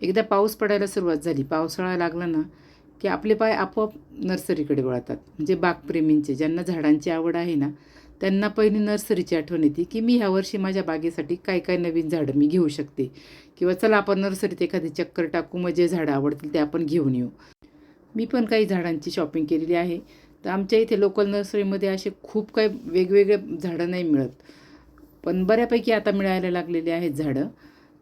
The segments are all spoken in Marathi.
एकदा पाऊस पडायला सुरुवात झाली, पावसाळा लागला ना की आपले पाय आपोआप नर्सरीकडे वळतात. म्हणजे बागप्रेमींचे ज्यांना झाडांची आवड आहे ना, त्यांना पहिली नर्सरीची आठवण येते की मी ह्यावर्षी माझ्या बागेसाठी काय काय नवीन झाडं मी घेऊ शकते, किंवा चला आपण नर्सरीत एखादी चक्कर टाकू, मग जे झाडं आवडतील ते आपण घेऊन येऊ. मी पण काही झाडांची शॉपिंग केलेली आहे. तर आमच्या इथे लोकल नर्सरीमध्ये असे खूप काही वेगवेगळे झाडं नाही मिळत, पण बऱ्यापैकी आता मिळायला लागलेली आहेत झाडं.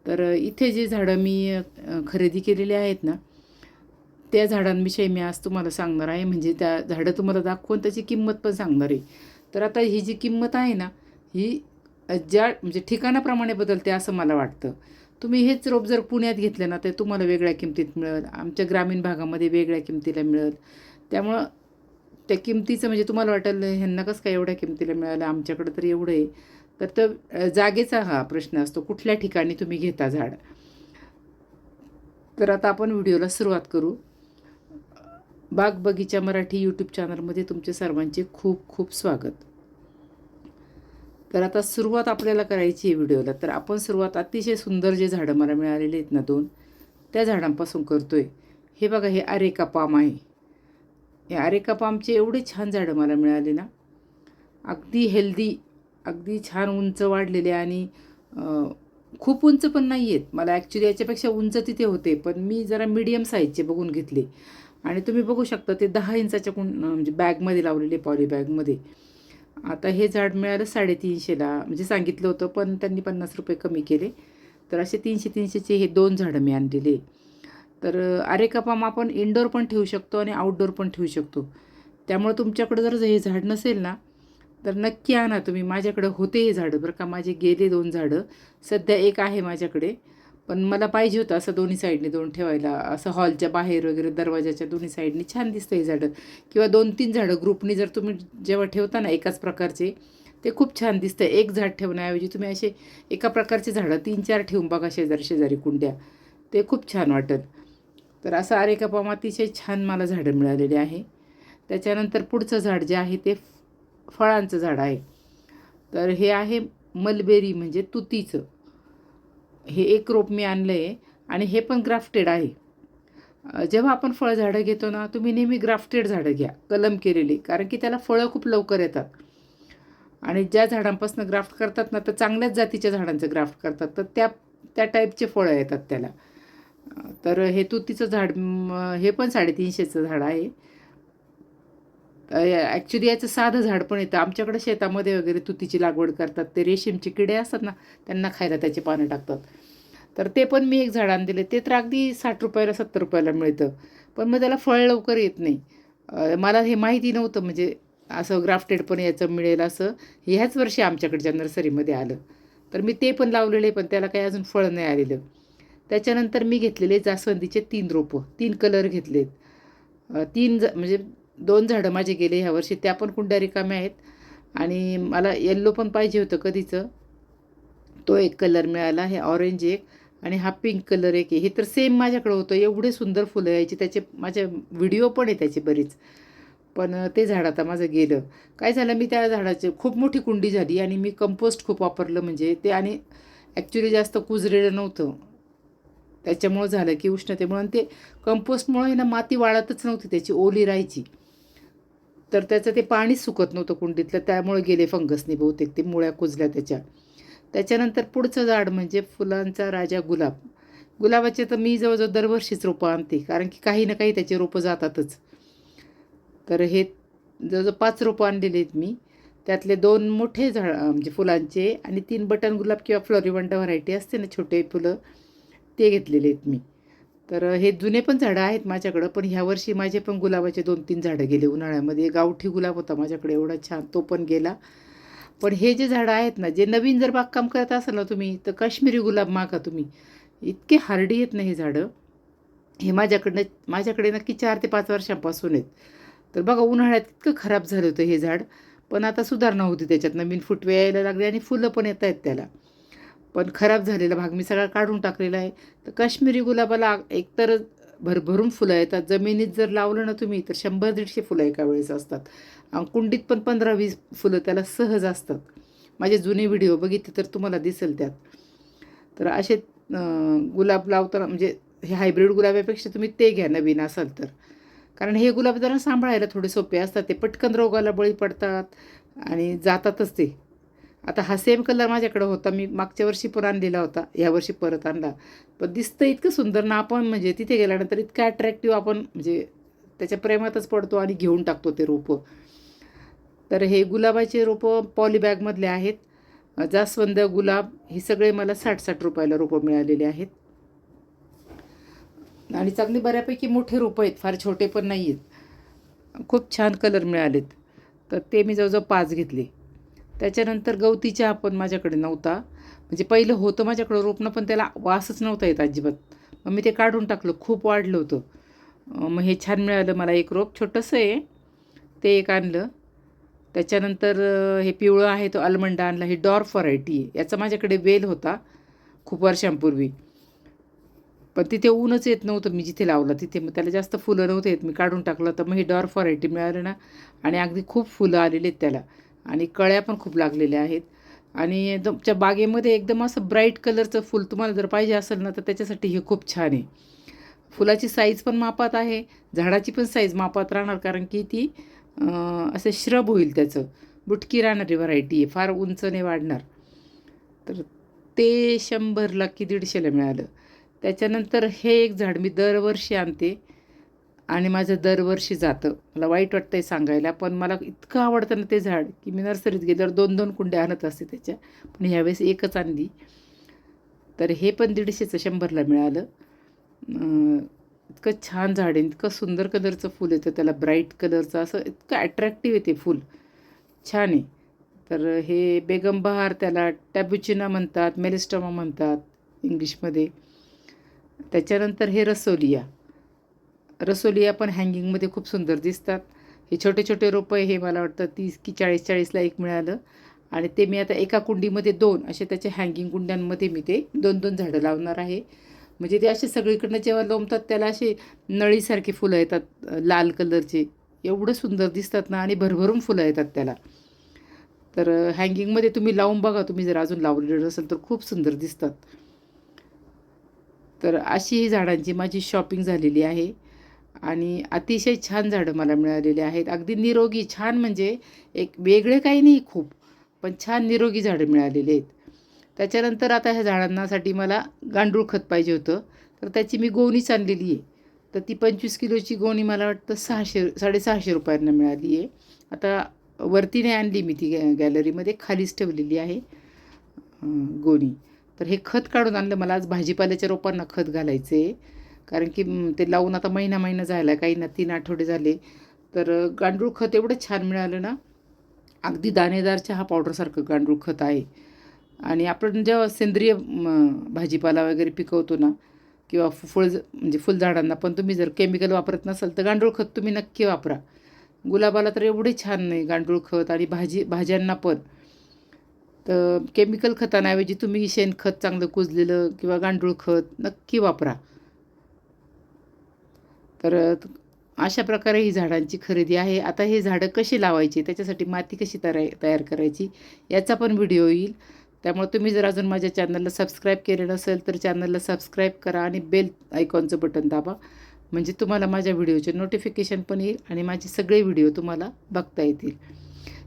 तर इथे जे झाडं मी खरेदी केलेली आहेत ना, त्या झाडांविषयी मी आज तुम्हाला सांगणार आहे. म्हणजे त्या झाडं तुम्हाला दाखवून त्याची किंमत पण सांगणार आहे. तर आता ही जी किंमत आहे ना, ही ज्या म्हणजे ठिकाणाप्रमाणे बदलते असं मला वाटतं. तुम्ही हेच रोप जर पुण्यात घेतलं ना, तर तुम्हाला वेगळ्या किमतीत मिळेल, आमच्या ग्रामीण भागामध्ये वेगळ्या किमतीला मिळेल. त्यामुळं त्या किमतीचं म्हणजे तुम्हाला वाटेल ह्यांना कसं काय एवढ्या किमतीला मिळालं, आमच्याकडं तर एवढं आहे. तर जागेचा हा प्रश्न असतो, कुठल्या ठिकाणी तुम्ही घेता झाड. तर आता आपण व्हिडिओला सुरुवात करू. बाग बगीचा मराठी यूट्यूब चॅनलमध्ये तुमचे सर्वांचे खूप खूप स्वागत. तर आता सुरुवात आपल्याला करायची आहे व्हिडिओला. तर आपण सुरुवात अतिशय सुंदर जे झाडं मला मिळालेले आहेत ना 2, त्या झाडांपासून करतो आहे. हे बघा, हे अरेका पाम आहे. हे अरेका पामचे एवढे छान झाडं मला मिळाले ना, अगदी हेल्दी, अगदी छान उंच वाढलेले, आणि खूप उंच पण नाही आहेत. मला ॲक्च्युली याच्यापेक्षा उंच तिथे होते, पण मी जरा मीडियम साईजचे बघून घेतले. आणि तुम्ही बघू शकता ते 10 इंचाच्या म्हणजे बॅगमध्ये लावलेले, पॉली बॅगमध्ये. आता हे झाड मिळालं 350ला, म्हणजे सांगितलं होतं पण त्यांनी ₹50 कमी केले. तर असे 300-300चे हे 2 झाडं मी आणलेले. तर अरेका पाम आपण इनडोअर पण ठेवू शकतो आणि आउटडोअर पण ठेवू शकतो. त्यामुळे तुमच्याकडं जर हे झाड नसेल ना, तर नक्की आणा तुम्ही. माझ्याकडं होते हे झाडं बरं का, माझे गेले 2 झाडं. सध्या एक आहे माझ्याकडे, पण मला पाहिजे होतं असं दोन्ही साईडने 2 ठेवायला, असं हॉलच्या बाहेर वगैरे दरवाजाच्या दोन्ही साईडनी छान दिसतं हे झाडं. किंवा 2-3 झाडं ग्रुपनी जर तुम्ही जेव्हा ठेवता ना एकाच प्रकारचे, ते खूप छान दिसतं. एक झाड ठेवण्याऐवजी तुम्ही असे एका प्रकारचे झाडं 3-4 ठेवून बघा शेजारी शेजारी कुंड्या, ते खूप छान वाटेल. तर असं अरेका पाम अतिशय छान मला झाडं मिळालेली आहे. त्याच्यानंतर पुढचं झाड जे आहे ते फळांचं झाड आहे. तर हे आहे मलबेरी, म्हणजे तुतीचं. हे एक रोप मी आणलं आहे, आणि हे पण ग्राफ्टेड आहे. जेव्हा आपण फळझाडं घेतो ना, तुम्ही नेहमी ग्राफ्टेड झाडं घ्या, कलम केलेली, कारण की त्याला फळं खूप लवकर येतात. आणि ज्या झाडांपासून ग्राफ्ट करतात ना, तर चांगल्याच जातीच्या झाडांचं ग्राफ्ट करतात, तर त्या त्या टाईपचे फळं येतात त्याला. तर हे तुतीचं झाड, हे पण 350चं झाड आहे. ॲक्च्युली याचं साधं झाड पण येतं. आमच्याकडे शेतामध्ये वगैरे तुतीची लागवड करतात. ते रेशीमचे किडे असतात ना, त्यांना खायला त्याची पानं टाकतात. तर ते पण मी एक झाड आणलेलं. ते तर अगदी ₹60 ₹70 मिळतं. पण मग त्याला फळ लवकर येत नाही. मला हे माहिती नव्हतं, म्हणजे असं ग्राफ्टेड पण याचं मिळेल असं. ह्याच वर्षी आमच्याकडच्या नर्सरीमध्ये आलं. तर मी ते पण लावलेले, पण त्याला काही अजून फळ नाही आलेलं. त्याच्यानंतर मी घेतलेले जास्वंदीचे 3 रोपं, 3 कलर घेतलेत. 3 म्हणजे 2 झाडं माझे गेले ह्या वर्षी, त्या पण कुंड्या रिकाम्या आहेत. आणि मला येल्लो पण पाहिजे होतं कधीचं, तो एक कलर मिळाला. हे ऑरेंज एक, आणि हा पिंक कलर एक आहे. हे तर सेम माझ्याकडे होतं. एवढे सुंदर फुलं यायची, त्याचे माझे व्हिडिओ पण आहे त्याचे बरीच. पण ते झाड आता माझं गेलं. काय झालं, मी त्या झाडाची खूप मोठी कुंडी झाली, आणि मी कंपोस्ट खूप वापरलं म्हणजे ते, आणि ॲक्च्युली जास्त कुजलेलं नव्हतं. त्याच्यामुळं झालं की उष्णतेमुळं, आणि ते कंपोस्टमुळं ना माती वाळतच नव्हती, त्याची ओली राहायची. तर त्याचं ते पाणीच सुकत नव्हतं कुंडीतलं, त्यामुळे गेले फंगसनी बहुतेक, ते मुळ्या कुजल्या त्याच्या. त्याच्यानंतर पुढचं झाड म्हणजे फुलांचा राजा गुलाब. गुलाबाचे तर मी जवळजवळ दरवर्षीच रोपं आणते, कारण की काही ना काही त्याचे रोपं जातातच. तर हे जवळजवळ 5 रोपं आणलेले आहेत मी. त्यातले 2 मोठे झाड म्हणजे फुलांचे, आणि 3 बटन गुलाब किंवा फ्लोरिवंडा व्हरायटी असते ना छोटे फुलं, ते घेतलेले आहेत मी. तर हे जुने पण झाडं आहेत माझ्याकडं, पण ह्यावर्षी माझे पण गुलाबाचे 2-3 झाडं गेले उन्हाळ्यामध्ये. गावठी गुलाब होता माझ्याकडे एवढा छान, तो पण गेला. पण हे जे झाडं आहेत ना, जे नवीन जर बागकाम करत असाल ना तुम्ही, तर काश्मीरी गुलाब मागा तुम्ही. इतके हार्डी आहेत ना हे झाडं. हे माझ्याकडे नक्की 4 ते 5 वर्षांपासून आहेत. तर बघा, उन्हाळ्यात इतकं खराब झालं होतं हे झाड, पण आता सुधारणा होती त्याच्यात. नवीन फुटवे यायला लागले, आणि फुलं पण येत आहेत त्याला. पण खराब झालेला भाग मी सगळा काढून टाकलेला आहे. तर काश्मीरी गुलाबाला एकतर भरभरून फुलं येतात. जमिनीत जर लावलं ना तुम्ही, तर 100-150 फुलं एका वेळेस असतात. आणि कुंडीत पण 15-20 फुलं त्याला सहज असतात. माझे जुने व्हिडिओ बघितले तर तुम्हाला दिसेल त्यात. तर असे गुलाब लावताना म्हणजे हे हायब्रिड गुलाबापेक्षा तुम्ही ते घ्या नवीन असाल तर. कारण हे गुलाब जरा सांभाळायला थोडे सोपे असतात, ते पटकन रोगाला बळी पडतात आणि जातातच ते. आता हा सेम कलर माझ्याकडे होता, मी मागच्या वर्षी पण आणलेला होता, यावर्षी परत आणला. पण दिसतं इतकं सुंदर ना, आपण म्हणजे तिथे गेल्यानंतर इतकं अट्रॅक्टिव्ह आपण म्हणजे त्याच्या प्रेमातच पडतो आणि घेऊन टाकतो ते रोपं. तर हे गुलाबाचे रोपं पॉलीबॅगमधले आहेत. जास्वंद, गुलाब हे सगळे मला 60-60 रुपयाला रोपं मिळालेले आहेत. आणि चांगली बऱ्यापैकी मोठे रोपं आहेत, फार छोटे पण नाही आहेत. खूप छान कलर मिळालेत. तर ते मी जवळजवळ 5 घेतले. त्याच्यानंतर गवती चहा पण माझ्याकडे नव्हता. म्हणजे पहिलं होतं माझ्याकडं रोपणं, पण त्याला वासच नव्हता येत अजिबात. मग मी ते काढून टाकलं, खूप वाढलं होतं. मग हे छान मिळालं मला एक रोप, छोटंसं आहे, ते एक आणलं. त्याच्यानंतर हे पिवळं आहे तो आल्मंड आणला. ही डॉर्फ व्हरायटी आहे. याचा माझ्याकडे वेल होता खूप वर्षांपूर्वी, पण तिथे ऊनच येत नव्हतं मी जिथे लावलं तिथे. मग त्याला जास्त फुलं नव्हते येत, मी काढून टाकलं. तर मग ही डॉर्फ व्हरायटी मिळाली ना, आणि अगदी खूप फुलं आलेली आहेत त्याला, आणि कळ्या पण खूप लागलेल्या आहेत. आणि तुमच्या बागेमध्ये एकदम असं ब्राईट कलरचं फुल तुम्हाला जर पाहिजे असेल ना, तर त्याच्यासाठी हे खूप छान आहे. फुलाची साईज पण मापात आहे, झाडाची पण साईज मापात राहणार, कारण की ती असं श्रब होईल त्याचं, बुटकी राहणारी व्हरायटी आहे, फार उंच नाही वाढणार. तर ते 100ला की 150ला मिळालं. त्याच्यानंतर हे एक झाड मी दरवर्षी आणते आणि माझं दरवर्षी जातं. मला वाईट वाटतं आहे सांगायला, पण मला इतकं आवडतं ना ते झाड, की मी नर्सरीत गेल्यावर 2-2 कुंड्या आणत असते त्याच्या. पण ह्यावेळेस एकच आणली. तर हे पण 150चं 100ला मिळालं. इतकं छान झाड आहे, इतकं सुंदर कलरचं फूल येतं त्याला, ब्राईट कलरचं, असं इतकं अट्रॅक्टिव्ह आहे ते फूल, छान आहे. तर हे बेगम बहार, त्याला टॅब्युचिना म्हणतात, मेलिस्टोमा म्हणतात इंग्लिशमध्ये. त्याच्यानंतर हे रसोलिया. रसोलिया पण हँगिंगमध्ये खूप सुंदर दिसतात. हे छोटे छोटे रोपं हे मला वाटतं 30 की 40-40ला एक मिळालं. आणि ते मी आता एका कुंडीमध्ये 2 असे त्याचे हँगिंग कुंड्यांमध्ये मी ते 2-2 झाडं लावणार आहे. म्हणजे ते असे सगळीकडनं जेव्हा लोंबतात त्याला असे नळीसारखे फुलं येतात, लाल कलरचे. एवढं सुंदर दिसतात ना, आणि भरभरून फुलं येतात त्याला. तर हँगिंगमध्ये तुम्ही लावून बघा, तुम्ही जर अजून लावलेलं नसेल तर खूप सुंदर दिसतात. तर अशी ही झाडांची माझी शॉपिंग झालेली आहे. आणि अतिशय छान झाडं मला मिळालेली आहेत, अगदी निरोगी छान, म्हणजे एक वेगळे काही नाही खूप, पण छान निरोगी झाडं मिळालेली आहेत. त्याच्यानंतर आता ह्या झाडांनासाठी मला गांडूळ खत पाहिजे होतं, तर त्याची मी गोणीच आणलेली आहे. तर ती 25 किलोची गोणी मला वाटतं 600-650 रुपयांना मिळाली आहे. आता वरती नाही आणली मी ती, गॅलरीमध्ये खालीच ठेवलेली आहे गोणी. तर हे खत काढून आणलं मला आज, भाजीपाल्याच्या रोपांना खत घालायचं आहे. कारण की ते लावून आता महिना झाला, काही ना 3 आठवडे झाले. तर गांडूळ खत एवढं छान मिळालं ना, अगदी दाणेदार चहा पावडरसारखं गांडूळ खत आहे. आणि आपण जेव्हा सेंद्रिय भाजीपाला वगैरे पिकवतो ना, किंवा म्हणजे फुलझाडांना पण तुम्ही जर केमिकल वापरत नसाल तर गांडूळ खत तुम्ही नक्की वापरा. गुलाबाला तर एवढे छान नाही गांडूळ खत, आणि भाज्यांना पण. तर केमिकल खतांऐवजी तुम्ही शेणखत चांगलं कुजलेलं किंवा गांडूळ खत नक्की वापरा. तर अशा प्रकारे ही झाडांची खरेदी आहे. आता हे झाडं कशी लावायची, त्याच्यासाठी माती कशी तयार करायची, याचा पण व्हिडिओ येईल. त्यामुळे तुम्ही जर अजून माझ्या चॅनलला सबस्क्राईब केलं नसेल तर चॅनलला सबस्क्राईब करा आणि बेल आयकॉनचं बटन दाबा. म्हणजे तुम्हाला माझ्या व्हिडिओचे नोटिफिकेशन पण येईल आणि माझे सगळे व्हिडिओ तुम्हाला बघता येतील.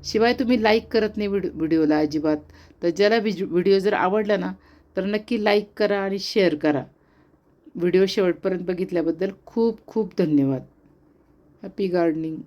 शिवाय तुम्ही लाईक करत नाही व्हिडिओला अजिबात. तर ज्याला व्हिडिओ जर आवडला ना, तर नक्की लाईक करा आणि शेअर करा. व्हिडिओ शेवटपर्यंत बघितल्याबद्दल खूप खूप धन्यवाद. Happy gardening.